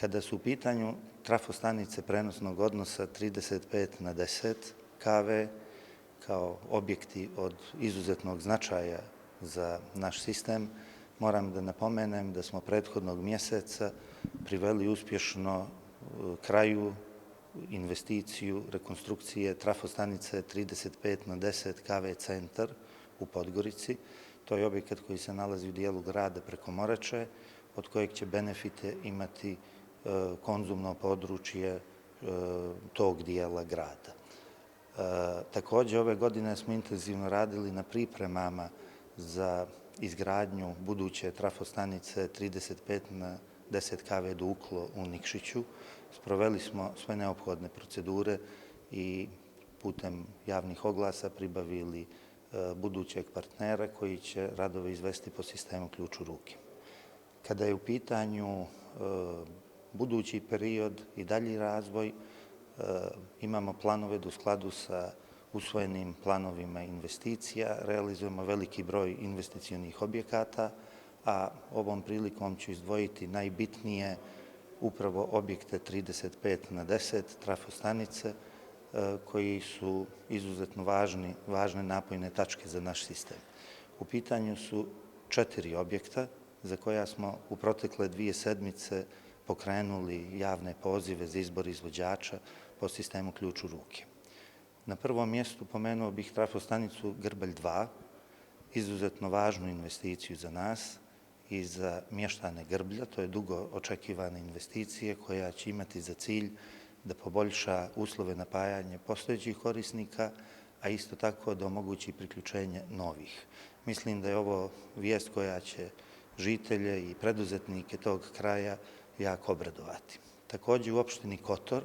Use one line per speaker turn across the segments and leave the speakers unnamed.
Kada su u pitanju trafostanice prenosnog odnosa 35/10 kV kao objekti od izuzetnog značaja za naš sistem, moram da napomenem da smo prethodnog mjeseca priveli uspješno kraju investiciju rekonstrukcije trafostanice 35/10 kV centar u Podgorici. To je objekat koji se nalazi u dijelu grada preko Morače, od kojeg će benefite imati konzumno područje tog dijela grada. Takođe, ove godine smo intenzivno radili na pripremama za izgradnju buduće trafostanice 35/10 kV Duklo u Nikšiću. Sproveli smo sve neophodne procedure i putem javnih oglasa pribavili budućeg partnera koji će radove izvesti po sistemu ključ u ruke. Kada je u pitanju budući period i dalji razvoj, imamo planove da u skladu sa usvojenim planovima investicija realizujemo veliki broj investicionih objekata, a ovom prilikom ću izdvojiti najbitnije upravo objekte 35/10 trafostanice koji su izuzetno važne napojne tačke za naš sistem. U pitanju su 4 objekta za koja smo u protekle 2 sedmice pokrenuli javne pozive za izbor izvođača po sistemu ključ u ruke. Na prvom mjestu pomenuo bih trafostanicu Grbelj 2, izuzetno važnu investiciju za nas i za mještane Grblja. To je dugo očekivana investicija koja će imati za cilj da poboljša uslove napajanja postojećih korisnika, a isto tako da omogući priključenje novih. Mislim da je ovo vijest koja će žitelje i preduzetnike tog kraja jako obradovati. Takođe, u opštini Kotor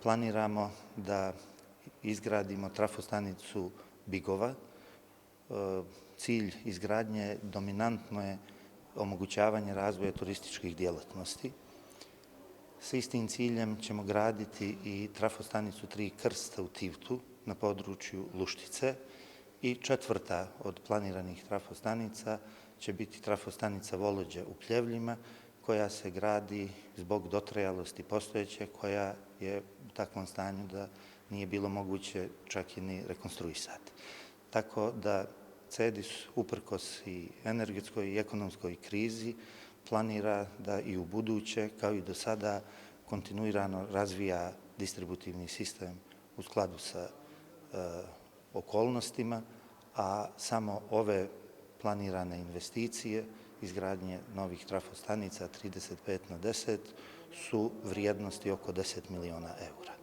planiramo da izgradimo trafostanicu Bigova. Cilj izgradnje dominantno je omogućavanje razvoja turističkih djelatnosti. Sa istim ciljem ćemo graditi i trafostanicu 3 Krsta u Tivtu na području Luštice i 4. od planiranih trafostanica će biti trafostanica Volođa u Pljevljima, koja se gradi zbog dotrajalosti postojeće, koja je u takvom stanju da nije bilo moguće čak i ni rekonstruisati. Tako da CEDIS, uprkos i energetskoj i ekonomskoj krizi, planira da i u buduće, kao i do sada, kontinuirano razvija distributivni sistem u skladu sa okolnostima, a samo ove planirane investicije izgradnje novih trafostanica 35/10 su vrijednosti oko 10 miliona eura.